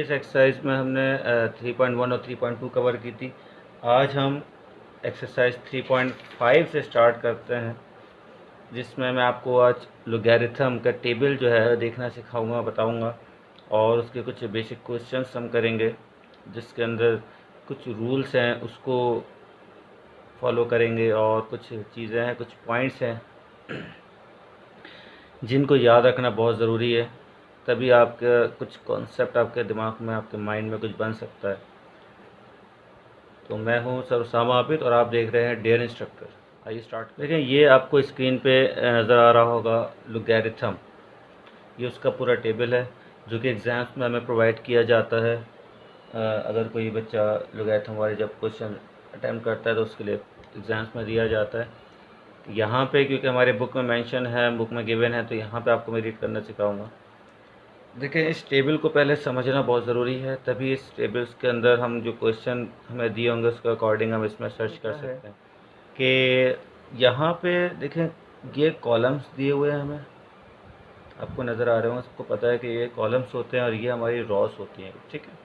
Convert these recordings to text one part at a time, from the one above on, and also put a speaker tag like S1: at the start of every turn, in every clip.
S1: Previous exercise में हमने 3.1 और 3.2 कवर की थी। आज हम एक्सरसाइज 3.5 से स्टार्ट करते हैं, जिसमें मैं आपको आज लोगैरिथम का टेबल जो है देखना सिखाऊंगा, बताऊंगा, और उसके कुछ बेसिक क्वेश्चंस हम करेंगे, जिसके अंदर कुछ रूल्स हैं उसको फॉलो करेंगे और कुछ चीज़ें हैं, कुछ पॉइंट्स हैं जिनको याद रखना बहुत ज़रूरी है, तभी आपका कुछ कॉन्सेप्ट आपके दिमाग में, आपके माइंड में कुछ बन सकता है। तो मैं हूं सर उसामा आबिद और आप देख रहे हैं डेयर इंस्ट्रक्टर। आइए स्टार्ट। देखें, ये आपको स्क्रीन पे नज़र आ रहा होगा लोगैरिथम। ये उसका पूरा टेबल है जो कि एग्ज़ाम्स में हमें प्रोवाइड किया जाता है। अगर कोई बच्चा लोगैरिथम वाले जब क्वेश्चन अटैम्प्ट करता है तो उसके लिए एग्ज़ाम्स में दिया जाता है। यहाँ पे क्योंकि हमारे बुक में मेंशन है, बुक में गिवन है, तो यहाँ पे आपको मैं रीड करना सिखाऊंगा। देखिए, इस टेबल को पहले समझना बहुत ज़रूरी है, तभी इस टेबल्स के अंदर हम जो क्वेश्चन हमें दिए होंगे उसके अकॉर्डिंग हम इसमें सर्च कर सकते हैं। कि यहाँ पे देखें, ये कॉलम्स दिए हुए हैं, हमें आपको नज़र आ रहे होंगे, सबको पता है कि ये कॉलम्स होते हैं और ये हमारी रॉस होती हैं, ठीक है।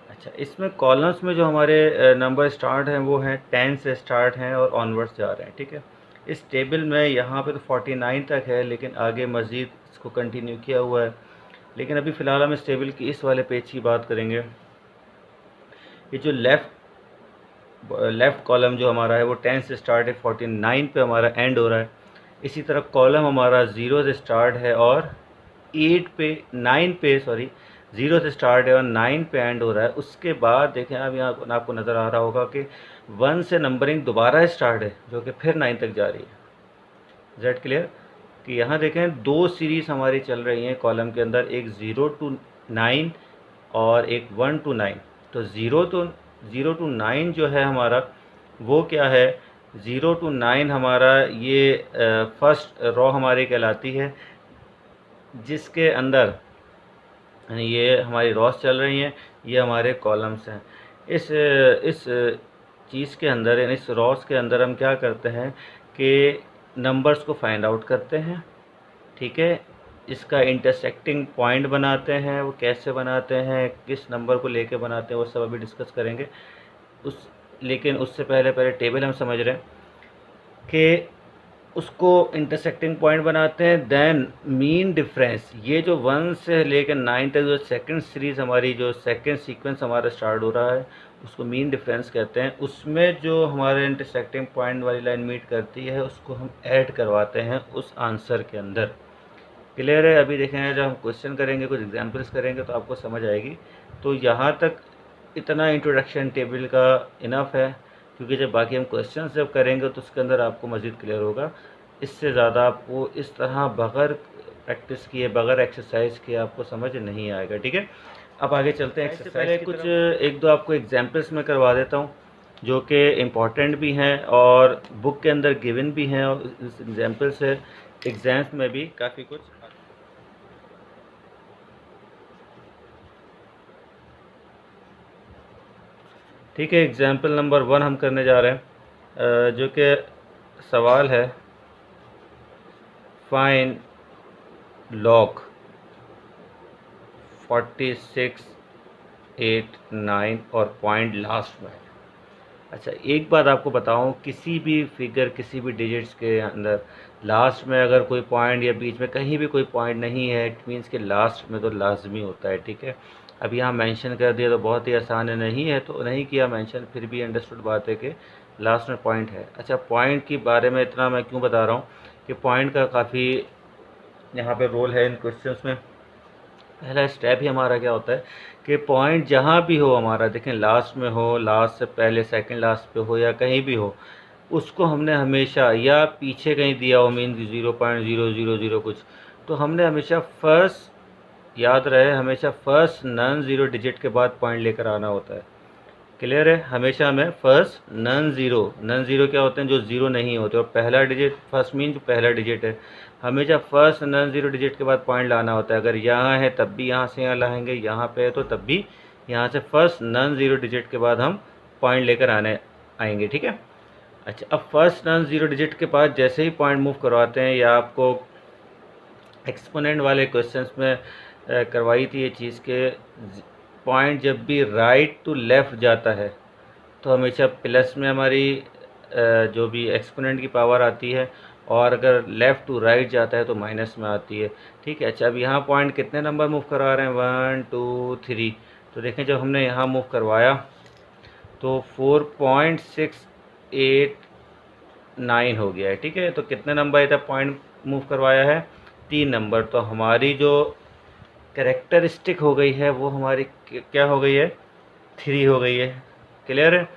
S1: अच्छा, इसमें कॉलम्स में जो हमारे नंबर स्टार्ट हैं वो हैं 10 से स्टार्ट हैं और ऑनवर्ड्स जा रहे हैं, ठीक है। इस टेबल में यहाँ पे तो 49 तक है, लेकिन आगे मज़ीद इसको कंटिन्यू किया हुआ है। लेकिन अभी फ़िलहाल हम इस टेबल की इस वाले पेज की बात करेंगे। ये जो लेफ़्ट कॉलम जो हमारा है वो 10 से स्टार्ट है, 49 पे हमारा एंड हो रहा है। इसी तरह कॉलम हमारा 0 से स्टार्ट है और 0 से स्टार्ट है और 9 पे एंड हो रहा है। उसके बाद देखें, अब यहाँ आपको नज़र आ रहा होगा कि 1 से नंबरिंग दोबारा स्टार्ट है, जो कि फिर 9 तक जा रही है। Z clear? कि यहाँ देखें, दो सीरीज़ हमारी चल रही हैं कॉलम के अंदर, एक 0 to 9 और एक 1 to 9। तो 0 to 9 जो है हमारा वो क्या है, 0 to 9 हमारा ये फर्स्ट रो हमारी कहलाती है, जिसके अंदर ये हमारी रॉस चल रही हैं, ये हमारे कॉलम्स हैं। इस चीज़ के अंदर, यानी इस रॉस के अंदर हम क्या करते हैं कि नंबर्स को फाइंड आउट करते हैं, ठीक है। इसका इंटरसेक्टिंग पॉइंट बनाते हैं, वो कैसे बनाते हैं, किस नंबर को लेके बनाते हैं, वो सब अभी डिस्कस करेंगे। लेकिन उससे पहले टेबल हम समझ रहे हैं कि उसको इंटरसेक्टिंग पॉइंट बनाते हैं। देन मीन डिफरेंस, ये जो 1 से लेकर 9 तक जो सेकंड सीरीज़ हमारी, जो सेकंड सीक्वेंस हमारा स्टार्ट हो रहा है, उसको मीन डिफरेंस कहते हैं। उसमें जो हमारे इंटरसेक्टिंग पॉइंट वाली लाइन मीट करती है, उसको हम ऐड करवाते हैं उस आंसर के अंदर। क्लियर है? अभी देखेंगे, जब हम क्वेश्चन करेंगे, कुछ एग्जाम्पल्स करेंगे, तो आपको समझ आएगी। तो यहाँ तक इतना इंट्रोडक्शन टेबल का इनफ है, क्योंकि जब बाकी हम क्वेश्चन जब करेंगे तो उसके अंदर आपको मज़ीद क्लियर होगा। इससे ज़्यादा आपको इस तरह बग़ैर प्रैक्टिस किए, बग़ैर एक्सरसाइज किए आपको समझ नहीं आएगा, ठीक है। अब आगे चलते हैं। इससे पहले कुछ एक दो आपको एग्जाम्पल्स में करवा देता हूँ, जो कि इम्पॉर्टेंट भी हैं और बुक के अंदर गिवन भी हैं, और इस एग्जाम्पल से एग्ज़ाम्स में भी काफ़ी कुछ। ठीक है, एग्जाम्पल नंबर 1 हम करने जा रहे हैं, जो कि सवाल है फाइंड लॉग 46, 8, 9 और पॉइंट लास्ट में। अच्छा, एक बात आपको बताऊं, किसी भी फिगर, किसी भी डिजिट्स के अंदर लास्ट में अगर कोई पॉइंट या बीच में कहीं भी कोई पॉइंट नहीं है, इट मीन्स कि लास्ट में तो लाजमी होता है, ठीक है। अब यहाँ मेंशन कर दिया तो बहुत ही आसान है, नहीं है तो नहीं किया मेंशन, फिर भी अंडरस्टूड बात है कि लास्ट में पॉइंट है। अच्छा, पॉइंट के बारे में इतना मैं क्यों बता रहा हूँ कि पॉइंट का काफ़ी यहाँ पे रोल है इन क्वेश्चंस में। पहला स्टेप ही हमारा क्या होता है कि पॉइंट जहाँ भी हो हमारा, देखें लास्ट में हो, लास्ट से पहले सेकंड लास्ट पे हो, या कहीं भी हो, उसको हमने हमेशा, या पीछे कहीं दिया हो, मीन 0.000 कुछ, तो हमने हमेशा फर्स्ट, याद रहे, हमेशा फर्स्ट नॉन ज़ीरो डिजिट के बाद पॉइंट लेकर आना होता है। क्लियर है? हमेशा हमें फर्स्ट नॉन ज़ीरो क्या होते हैं, जो ज़ीरो नहीं होते, और पहला डिजिट, फर्स्ट मीन जो पहला डिजिट है, हमेशा फर्स्ट नॉन ज़ीरो डिजिट के बाद पॉइंट लाना होता है। अगर यहाँ है तब भी यहाँ से यहाँ लाएंगे, यहाँ पे है तो तब भी यहाँ से फर्स्ट नॉन ज़ीरो डिजिट के बाद हम पॉइंट लेकर आएंगे, ठीक है। अच्छा, अब फर्स्ट नॉन ज़ीरो डिजिट के बाद जैसे ही पॉइंट मूव करवाते हैं, या आपको एक्सपोनेंट वाले क्वेश्चंस में करवाई थी ये चीज़ के पॉइंट जब भी राइट टू लेफ़्ट जाता है तो हमेशा प्लस में हमारी जो भी एक्सपोनेंट की पावर आती है, और अगर लेफ़्ट टू राइट जाता है तो माइनस में आती है। ठीक है, अच्छा अब यहाँ पॉइंट कितने नंबर मूव करवा रहे हैं, 1 2 3। तो देखें जब हमने यहाँ मूव करवाया तो 4.689 हो गया है। ठीक है, तो कितने नंबर इधर पॉइंट मूव करवाया है, 3 नंबर। तो हमारी जो कैरेक्टरिस्टिक हो गई है वो हमारी क्या हो गई है, 3 हो गई है। क्लियर है,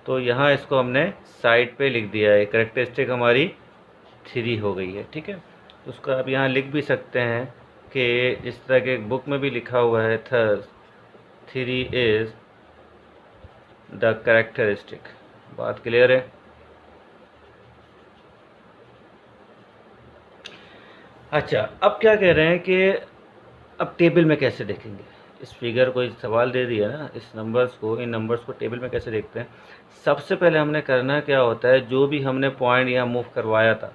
S1: तो यहाँ इसको हमने साइड पे लिख दिया है, कैरेक्टरिस्टिक हमारी 3 हो गई है। ठीक है, तो उसको आप यहाँ लिख भी सकते हैं कि इस तरह के बुक में भी लिखा हुआ है, 3 इज़ द कैरेक्टरिस्टिक। बात क्लियर है। अच्छा, अब क्या कह रहे हैं कि अब टेबल में कैसे देखेंगे इस फिगर को, इस सवाल दे दिया ना, इस नंबर्स को, इन नंबर्स को टेबल में कैसे देखते हैं। सबसे पहले हमने करना क्या होता है, जो भी हमने पॉइंट यहाँ मूव करवाया था,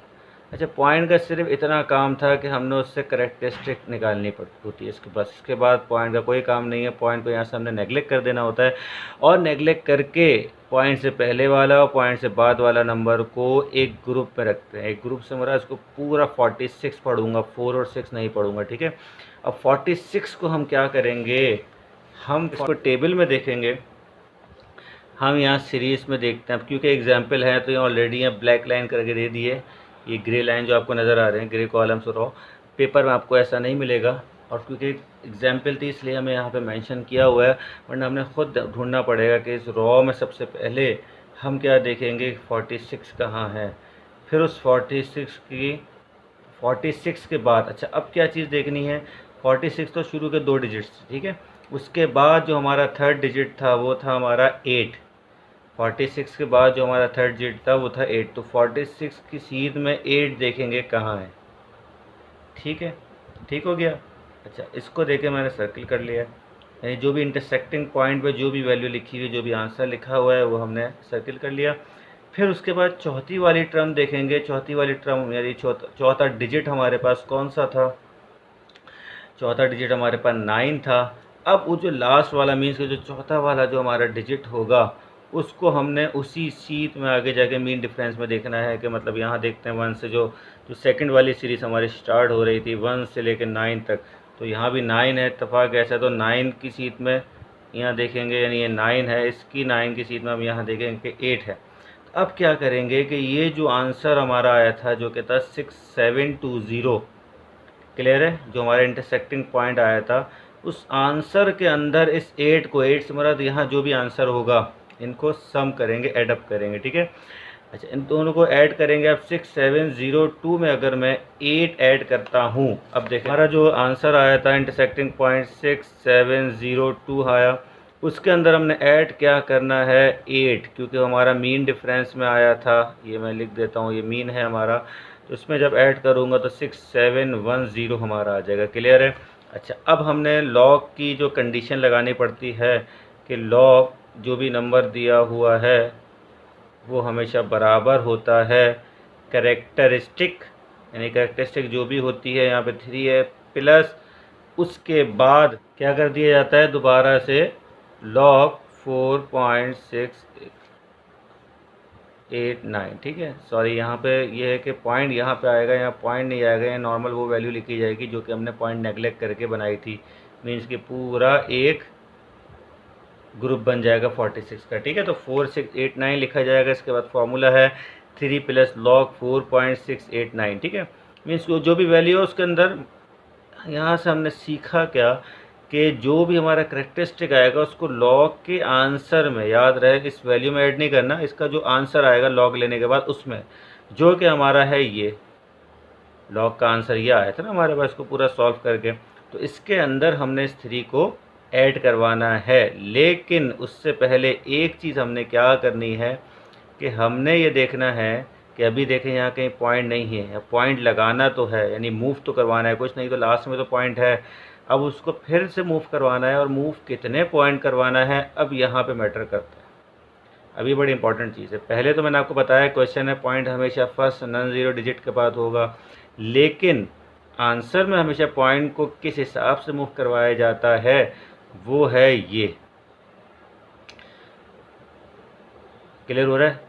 S1: अच्छा पॉइंट का सिर्फ इतना काम था कि हमने उससे करेक्टरिस्टिक निकालनी पड़ती होती है इसके पास, इसके बाद पॉइंट का कोई काम नहीं है। पॉइंट को यहाँ से हमने नेगलेक्ट कर देना होता है, और नेगलेक्ट करके पॉइंट से पहले वाला और पॉइंट से बाद वाला नंबर को एक ग्रुप में रखते हैं। एक ग्रुप से मेरा इसको पूरा 46 पढ़ूंगा, 4 और 6 नहीं पढ़ूंगा। ठीक है, अब 46 को हम क्या करेंगे, हम इसको टेबल में देखेंगे। हम यहाँ सीरीज़ में देखते हैं, अब क्योंकि एग्जाम्पल है तो ये ऑलरेडी यहाँ ब्लैक लाइन करके दे दिए, ये ग्रे लाइन जो आपको नज़र आ रहे हैं, ग्रे कॉलम्स रॉ, पेपर में आपको ऐसा नहीं मिलेगा। और क्योंकि एग्जाम्पल थी इसलिए हमें यहाँ पे मेंशन किया हुआ है, वरना हमने खुद ढूंढना पड़ेगा कि इस रॉ में सबसे पहले हम क्या देखेंगे, 46 कहाँ है, फिर उस 46 के बाद, अच्छा अब क्या चीज़ देखनी है, 46 तो शुरू के 2 डिजिट्स। ठीक है, उसके बाद जो हमारा थर्ड डिजिट था वो था हमारा 8। 46 के बाद जो हमारा थर्ड डिजिट था वो था 8, तो 46 की सीध में 8 देखेंगे कहाँ है। ठीक है, ठीक हो गया। अच्छा, इसको देके मैंने सर्किल कर लिया, यानी जो भी इंटरसेक्टिंग पॉइंट पे जो भी वैल्यू लिखी हुई, जो भी आंसर लिखा हुआ है वो हमने सर्किल कर लिया। फिर उसके बाद चौथी वाली टर्म देखेंगे, चौथी वाली टर्म यानी चौथा डिजिट हमारे पास कौन सा था, चौथा डिजिट हमारे पास 9 था। अब वो जो लास्ट वाला मीन्स कि जो चौथा वाला जो हमारा डिजिट होगा उसको हमने उसी सीट में आगे जाके मीन डिफरेंस में देखना है, कि मतलब यहाँ देखते हैं 1 से जो सेकंड वाली सीरीज़ हमारी स्टार्ट हो रही थी 1 से लेकर 9 तक, तो यहाँ भी 9 है, इत्तेफाक ऐसा, तो 9 की सीट में यहाँ देखेंगे, यानी ये 9 है, इसकी 9 की सीट में हम यहाँ देखेंगे कि 8 है। तो अब क्या करेंगे कि ये जो आंसर हमारा आया था जो कि था 6720, क्लियर है, जो हमारा इंटरसेक्टिंग पॉइंट आया था, उस आंसर के अंदर इस 8 को, 8 से मरा यहाँ जो भी आंसर होगा इनको सम करेंगे, एडअप करेंगे। ठीक है, अच्छा इन दोनों को ऐड करेंगे। अब 6702 में अगर मैं 8 ऐड करता हूँ, अब देखिए हमारा जो आंसर आया था इंटरसेक्टिंग पॉइंट 6702 आया, उसके अंदर हमने ऐड क्या करना है, 8, क्योंकि हमारा मीन डिफरेंस में आया था, ये मैं लिख देता हूँ, ये मीन है हमारा, तो इसमें जब ऐड करूँगा तो 6710 हमारा आ जाएगा। क्लियर है। अच्छा, अब हमने लॉग की जो कंडीशन लगानी पड़ती है कि लॉग जो भी नंबर दिया हुआ है वो हमेशा बराबर होता है कैरेक्टरिस्टिक, यानी कैरेक्टरिस्टिक जो भी होती है, यहाँ पे 3 है, प्लस उसके बाद क्या कर दिया जाता है, दोबारा से log 4.689। ठीक है, सॉरी यहाँ पे ये है कि पॉइंट यहाँ पे आएगा, यहाँ पॉइंट नहीं आएगा, यहाँ नॉर्मल वो वैल्यू लिखी जाएगी जो कि हमने पॉइंट नेगलेक्ट करके बनाई थी, मीन्स कि पूरा एक ग्रुप बन जाएगा 46 का। ठीक है, तो 4689 लिखा जाएगा, इसके बाद फॉर्मूला है 3 प्लस log 4.689। ठीक है, मीन्स जो भी वैल्यू है उसके अंदर, यहाँ से हमने सीखा क्या कि जो भी हमारा करेक्टरिस्टिक आएगा उसको लॉग के आंसर में, याद रहे इस वैल्यू में ऐड नहीं करना, इसका जो आंसर आएगा लॉग लेने के बाद उसमें, जो कि हमारा है ये लॉग का आंसर ये आया था ना हमारे पास, इसको पूरा सॉल्व करके, तो इसके अंदर हमने इस 3 को ऐड करवाना है। लेकिन उससे पहले एक चीज़ हमने क्या करनी है कि हमने ये देखना है कि अभी देखें यहाँ कहीं पॉइंट नहीं है, पॉइंट लगाना तो है, यानी मूव तो करवाना है कुछ, नहीं तो लास्ट में तो पॉइंट है, अब उसको फिर से मूव करवाना है, और मूव कितने पॉइंट करवाना है अब यहाँ पे मैटर करता है। अभी बड़ी इंपॉर्टेंट चीज़ है, पहले तो मैंने आपको बताया क्वेश्चन है पॉइंट हमेशा फर्स्ट नॉन ज़ीरो डिजिट के बाद होगा, लेकिन आंसर में हमेशा पॉइंट को किस हिसाब से मूव करवाया जाता है वो है ये। क्लियर हो रहा है?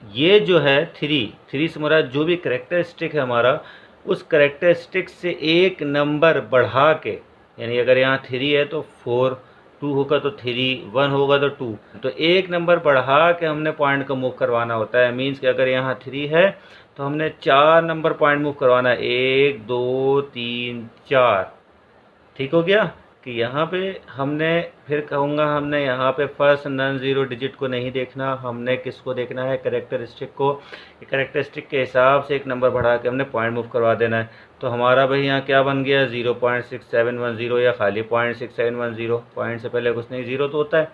S1: ये जो है थ्री से हमारा जो भी करेक्टरिस्टिक है हमारा, उस करेक्टरिस्टिक से एक नंबर बढ़ा के, यानी अगर यहाँ 3 है तो 4, 2 होगा तो 3, 1 होगा तो 2, तो एक नंबर बढ़ा के हमने पॉइंट को मूव करवाना होता है। मीन्स कि अगर यहाँ 3 है तो हमने 4 नंबर पॉइंट मूव करवाना है, 1 2 3 4। ठीक हो गया कि यहाँ पे हमने, फिर कहूँगा हमने यहाँ पे फर्स्ट नॉन ज़ीरो डिजिट को नहीं देखना, हमने किसको देखना है, करेक्टरिस्टिक को। करेक्टरिस्टिक के हिसाब से एक नंबर बढ़ा के हमने पॉइंट मूव करवा देना है। तो हमारा भाई यहाँ क्या बन गया, 0.6710 या खाली 0.6710, पॉइंट से पहले कुछ नहीं, ज़ीरो तो होता है।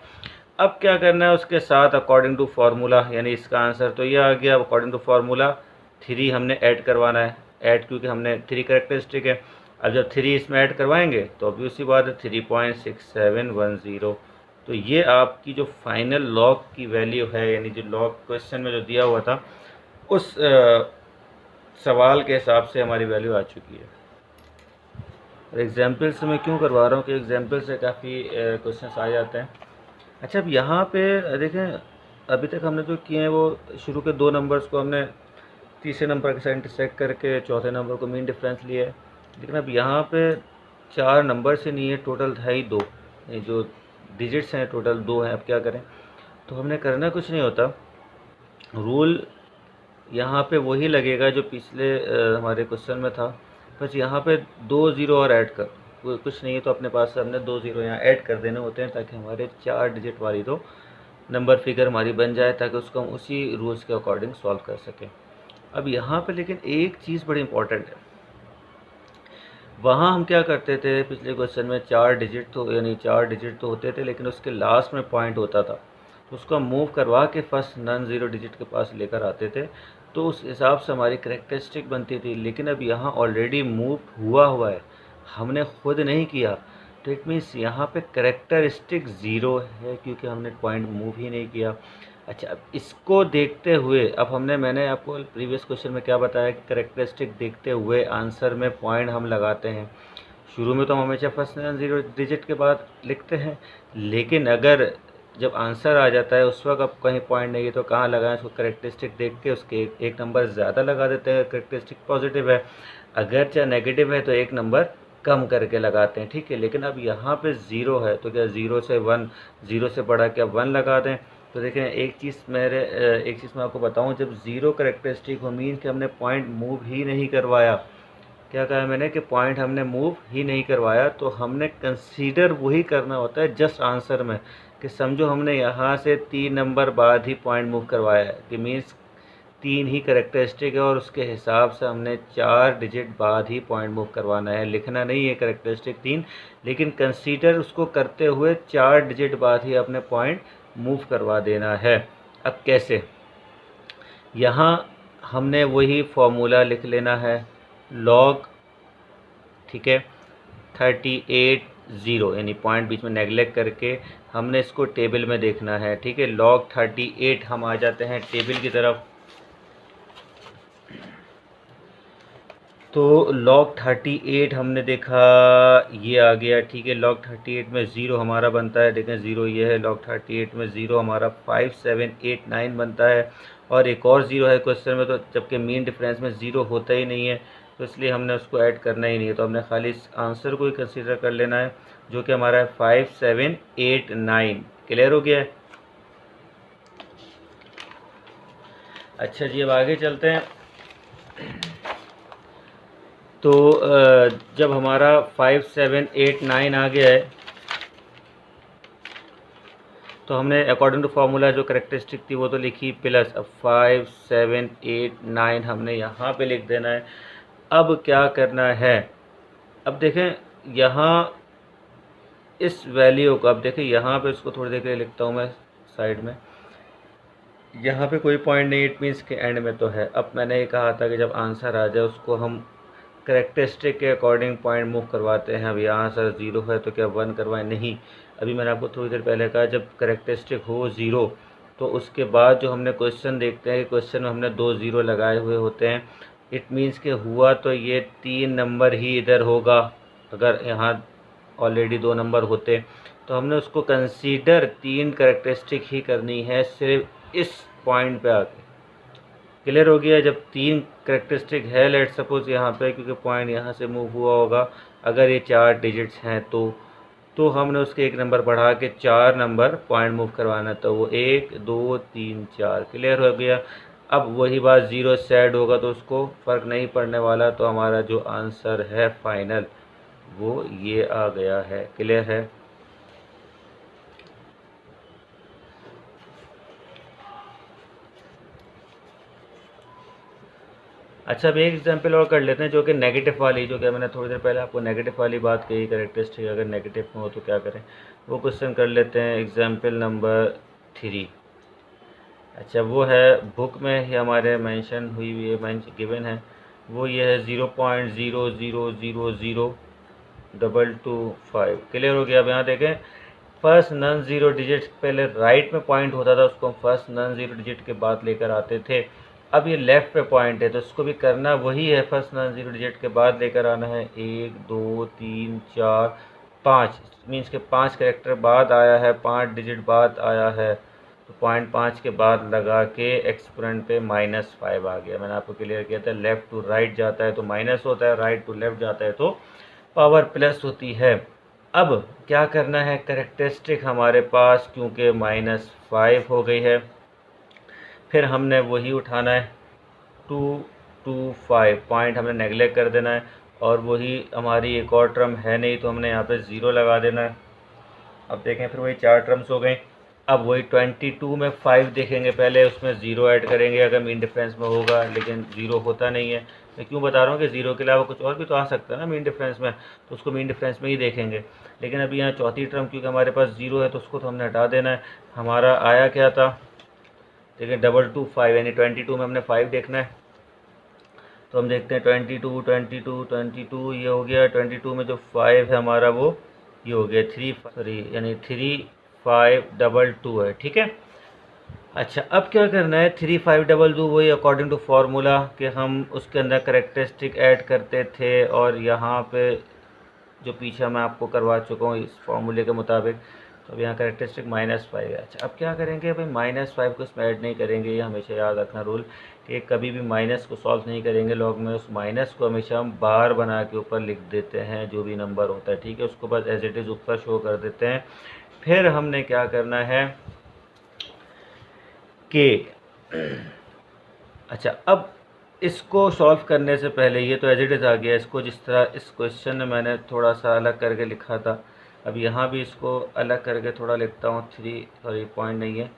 S1: अब क्या करना है उसके साथ, अकॉर्डिंग टू फार्मूला, यानी इसका आंसर तो ये आ गया। अकॉर्डिंग टू फार्मूला 3 हमने ऐड करवाना है, ऐड क्योंकि हमने 3 करेक्टरिस्टिक है। अब जब 3 इसमें ऐड करवाएंगे तो अभी उसी बात है 3.6710। तो ये आपकी जो फाइनल लॉग की वैल्यू है, यानी जो लॉग क्वेश्चन में जो दिया हुआ था उस सवाल के हिसाब से हमारी वैल्यू आ चुकी है। और एग्जाम्पल से मैं क्यों करवा रहा हूँ कि एग्जाम्पल से काफ़ी क्वेश्चन आ जाते हैं। अच्छा, अब यहाँ पे देखें, अभी तक हमने जो किए हैं वो शुरू के 2 नंबर्स को हमने तीसरे नंबर के साथ इंटरसेक्ट करके चौथे नंबर को मीन डिफरेंस लिया है। लेकिन अब यहाँ पे 4 नंबर से नहीं है, टोटल है ही 2, ये जो डिजिट्स हैं टोटल 2 हैं। अब क्या करें, तो हमने करना कुछ नहीं होता, रूल यहाँ पे वही लगेगा जो पिछले हमारे क्वेश्चन में था, बस यहाँ पे 2 ज़ीरो और ऐड कर, कुछ नहीं है तो अपने पास हमने 2 ज़ीरो यहाँ ऐड कर देने होते हैं ताकि हमारे 4 डिजिट वाली तो नंबर फिगर हमारी बन जाए, ताकि उसको हम उसी रूल्स के अकॉर्डिंग सॉल्व कर सकें। अब यहाँ पे लेकिन एक चीज़ बड़ी इंपॉर्टेंट है, वहाँ हम क्या करते थे पिछले क्वेश्चन में, 4 डिजिट तो, यानी 4 डिजिट तो होते थे लेकिन उसके लास्ट में पॉइंट होता था, तो उसको हम मूव करवा के फर्स्ट नॉन ज़ीरो डिजिट के पास लेकर आते थे, तो उस हिसाब से हमारी करेक्टरिस्टिक बनती थी। लेकिन अब यहाँ ऑलरेडी मूव हुआ है, हमने खुद नहीं किया, तो इट मीन्स यहाँ पे करेक्टरिस्टिक ज़ीरो है क्योंकि हमने पॉइंट मूव ही नहीं किया। अच्छा, अब इसको देखते हुए अब मैंने आपको प्रीवियस क्वेश्चन में क्या बताया कि करेक्टरिस्टिक देखते हुए आंसर में पॉइंट हम लगाते हैं। शुरू में तो हम हमेशा फर्स्ट ज़ीरो डिजिट के बाद लिखते हैं, लेकिन अगर जब आंसर आ जाता है उस वक्त अब कहीं पॉइंट नहीं है तो कहाँ लगाएं, उसको करेक्टरिस्टिक देख के उसके एक नंबर ज़्यादा लगा देते हैं। करेक्टरिस्टिक पॉजिटिव है, अगर चाहे नेगेटिव है तो एक नंबर कम करके लगाते हैं, ठीक है। लेकिन अब यहाँ पे 0 है तो क्या 0 से 1, 0 से बढ़ा के अब 1 लगा दें। तो देखें, एक चीज़ मैं आपको बताऊं, जब 0 करेक्टरिस्टिक हो मीन कि हमने पॉइंट मूव ही नहीं करवाया। क्या कहा मैंने कि पॉइंट हमने मूव ही नहीं करवाया, तो हमने कंसीडर वही करना होता है जस्ट आंसर में, कि समझो हमने यहाँ से 3 नंबर बाद ही पॉइंट मूव करवाया है, कि मीन्स 3 ही करेक्टरिस्टिक है और उसके हिसाब से हमने 4 डिजिट बाद ही पॉइंट मूव करवाना है। लिखना नहीं है करेक्टरिस्टिक 3, लेकिन कंसीडर उसको करते हुए 4 डिजिट बाद ही अपने पॉइंट मूव करवा देना है। अब कैसे, यहाँ हमने वही फॉर्मूला लिख लेना है, लॉग, ठीक है, 38 यानी पॉइंट बीच में नेगलेक्ट करके हमने इसको टेबल में देखना है, ठीक है। लॉग 38 हम आ जाते हैं टेबल की तरफ, तो log 38 हमने देखा ये आ गया, ठीक है। log 38 में 0 हमारा बनता है, देखें 0 ये है, log 38 में 0 हमारा 5789 बनता है, और एक और 0 है क्वेश्चन में, तो जबकि मीन डिफरेंस में 0 होता ही नहीं है तो इसलिए हमने उसको ऐड करना ही नहीं है, तो हमने खाली इस आंसर को ही कंसीडर कर लेना है जो कि हमारा है 5789। क्लियर हो गया है? अच्छा जी, अब आगे चलते हैं। तो जब हमारा 5789 आ गया है तो हमने अकॉर्डिंग टू फार्मूला जो करेक्टरिस्टिक थी वो तो लिखी, प्लस अब 5789 हमने यहाँ पे लिख देना है। अब क्या करना है, अब देखें यहाँ इस वैल्यू को, अब देखें यहाँ पे इसको थोड़ी देर के लिए लिखता हूँ मैं साइड में, यहाँ पे कोई पॉइंट नहीं, इट मीन्स के एंड में तो है। अब मैंने ये कहा था कि जब आंसर आ जाए उसको हम करेक्टरिस्टिक के अकॉर्डिंग पॉइंट मूव करवाते हैं। अब यहाँ आंसर 0 है तो क्या 1 करवाएं, नहीं। अभी मैंने आपको थोड़ी देर पहले कहा जब करेक्टरिस्टिक हो 0 तो उसके बाद जो हमने क्वेश्चन देखते हैं कि क्वेश्चन में हमने 2 0 लगाए हुए होते हैं, इट मीन्स के हुआ तो ये 3 नंबर ही इधर होगा। अगर यहाँ ऑलरेडी 2 नंबर होते तो हमने उसको कंसीडर 3 करेक्टरिस्टिक ही करनी है सिर्फ इस पॉइंट पे आके। क्लियर हो गया? जब 3 करेक्टरिस्टिक है, लेट सपोज यहाँ पे, क्योंकि पॉइंट यहाँ से मूव हुआ होगा, अगर ये 4 डिजिट्स हैं तो हमने उसके 1 नंबर बढ़ा के 4 नंबर पॉइंट मूव करवाना, तो वो 1 2 3 4। क्लियर हो गया? अब वही बात, 0 से ऐड होगा तो उसको फ़र्क नहीं पड़ने वाला, तो हमारा जो आंसर है फाइनल वो ये आ गया है। क्लियर है? अच्छा, अब एक एग्जांपल और कर लेते हैं जो कि नेगेटिव वाली, जो कि मैंने थोड़ी देर पहले आपको नेगेटिव वाली बात कही, करेक्टरिस्टिक अगर नेगेटिव में हो तो क्या करें। वो क्वेश्चन कर लेते हैं, एग्जांपल नंबर 3। अच्छा, वो है बुक में ही हमारे मेंशन हुई हुई है, गिवन है, वो ये है 0.0000225। क्लियर हो गया? अब यहाँ देखें, फर्स्ट नन ज़ीरो डिजिट पहले राइट में पॉइंट होता था, उसको हम फर्स्ट नन ज़ीरो डिजिट के बाद लेकर आते थे। अब ये लेफ़्ट पे पॉइंट है तो इसको भी करना वही है, फर्स्ट नन ज़ीरो डिजिट के बाद लेकर आना है। 1 2 3 4 5 मीन्स के 5 कैरेक्टर बाद आया है, 5 डिजिट बाद आया है, तो पॉइंट 5 के बाद लगा के एक्सपोनेंट पे -5 आ गया। मैंने आपको क्लियर किया था, लेफ़्ट टू राइट जाता है तो माइनस होता है, राइट टू लेफ़्ट जाता है तो पावर प्लस होती है। अब क्या करना है, करेक्टरिस्टिक हमारे पास क्योंकि -5 हो गई है, फिर हमने वही उठाना है 225 पॉइंट हमने नेगलेक्ट कर देना है, और वही हमारी एक और टर्म है नहीं तो हमने यहाँ पे 0 लगा देना है। अब देखें, फिर वही 4 टर्म्स हो गई। अब वही 22 में 5 देखेंगे, पहले उसमें 0 ऐड करेंगे अगर मीन डिफरेंस में होगा, लेकिन 0 होता नहीं है। मैं क्यों बता रहा हूँ कि 0 के अलावा कुछ और भी तो आ सकता है ना मीन डिफरेंस में, तो उसको मीन डिफरेंस में ही देखेंगे। लेकिन अभी यहाँ चौथी टर्म क्योंकि हमारे पास 0 है तो उसको तो हमने हटा देना है। हमारा आया क्या था, देखिए 225 यानी 22 में हमने 5 देखना है, तो हम देखते हैं 22 22 22 ये हो गया। 22 में जो 5 है हमारा वो ये हो गया 3 यानी 3522 है। ठीक है? अच्छा, अब क्या करना है, 3522 वही अकॉर्डिंग टू फार्मूला कि हम उसके अंदर करेक्टरिस्टिक ऐड करते थे, और यहाँ पे जो पीछे मैं आपको करवा चुका हूँ इस फार्मूले के मुताबिक, तो अब यहाँ करेक्टरिस्टिक -5 है। अच्छा, अब क्या करेंगे भाई, -5 को इसमें ऐड नहीं करेंगे, ये हमेशा याद रखना रूल कि कभी भी माइनस को सॉल्व नहीं करेंगे लॉग में, उस माइनस को हमेशा हम बार बना के ऊपर लिख देते हैं जो भी नंबर होता है। ठीक है? उसको बस एज इट इज़ ऊपर शो कर देते हैं। फिर हमने क्या करना है कि अच्छा, अब इसको सॉल्व करने से पहले, ये तो एज इट इज़ आ गया, इसको जिस तरह इस क्वेश्चन में मैंने थोड़ा सा अलग करके लिखा था, अब यहाँ भी इसको अलग करके थोड़ा लिखता हूँ। पॉइंट नहीं है,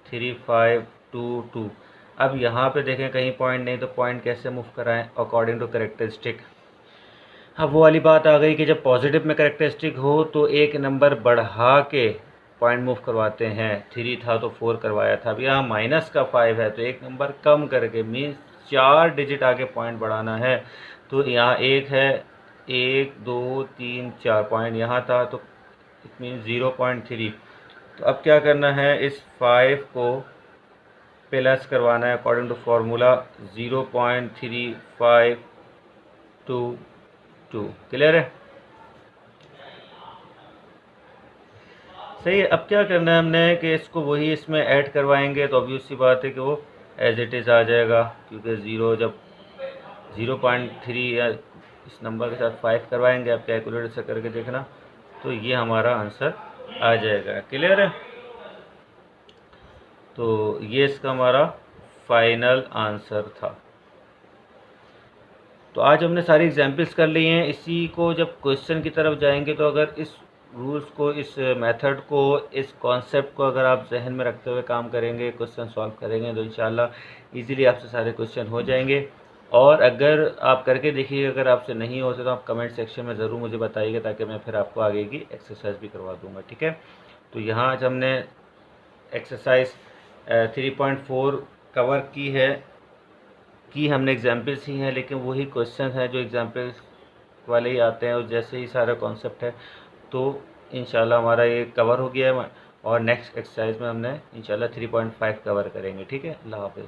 S1: 3522। अब यहाँ पे देखें कहीं पॉइंट नहीं, तो पॉइंट कैसे मूव कराएं अकॉर्डिंग टू करेक्टरिस्टिक। अब वो वाली बात आ गई कि जब पॉजिटिव में करेक्टरिस्टिक हो तो एक नंबर बढ़ा के पॉइंट मूव करवाते हैं। 3 था तो 4 करवाया था, अब यहाँ माइनस का 5 है तो एक नंबर कम करके, मीन्स 4 डिजिट आगे पॉइंट बढ़ाना है। तो यहाँ 1 है, 1 2 3 4 पॉइंट यहाँ था, तो इट मीन 0.3। तो अब क्या करना है, इस 5 को प्लस करवाना है अकॉर्डिंग टू फार्मूला 0.3522। क्लियर है? सही है। अब क्या करना है हमने कि इसको वही इसमें ऐड करवाएंगे, तो ऑब्वियस सी बात है कि वो एज इट इज़ आ जाएगा, क्योंकि 0 जब 0.3 या इस नंबर के साथ 5 करवाएंगे, आप कैलकुलेटर से करके देखना, तो ये हमारा आंसर आ जाएगा। क्लियर है? तो ये इसका हमारा फाइनल आंसर था। तो आज हमने सारी एग्जाम्पल्स कर ली हैं। इसी को जब क्वेश्चन की तरफ जाएंगे तो अगर इस रूल्स को, इस मेथड को, इस कॉन्सेप्ट को अगर आप जहन में रखते हुए काम करेंगे, क्वेश्चन सॉल्व करेंगे, तो इंशाल्लाह इजीली आपसे सारे क्वेश्चन हो जाएंगे। और अगर आप करके देखिए, अगर आपसे नहीं होते तो आप कमेंट सेक्शन में ज़रूर मुझे बताइएगा, ताकि मैं फिर आपको आगे की एक्सरसाइज भी करवा दूँगा। ठीक है? तो यहाँ आज हमने एक्सरसाइज 3.4 कवर की है, हमने एग्जाम्पल्स ही हैं, लेकिन वही क्वेश्चन हैं जो एग्जाम्पल्स वाले ही आते हैं, और जैसे ही सारा कॉन्सेप्ट है, तो इंशाल्लाह हमारा ये कवर हो गया है। और नेक्स्ट एक्सरसाइज में हमने इंशाल्लाह 3.5 कवर करेंगे। ठीक है? अल्लाह हाफ़िज़।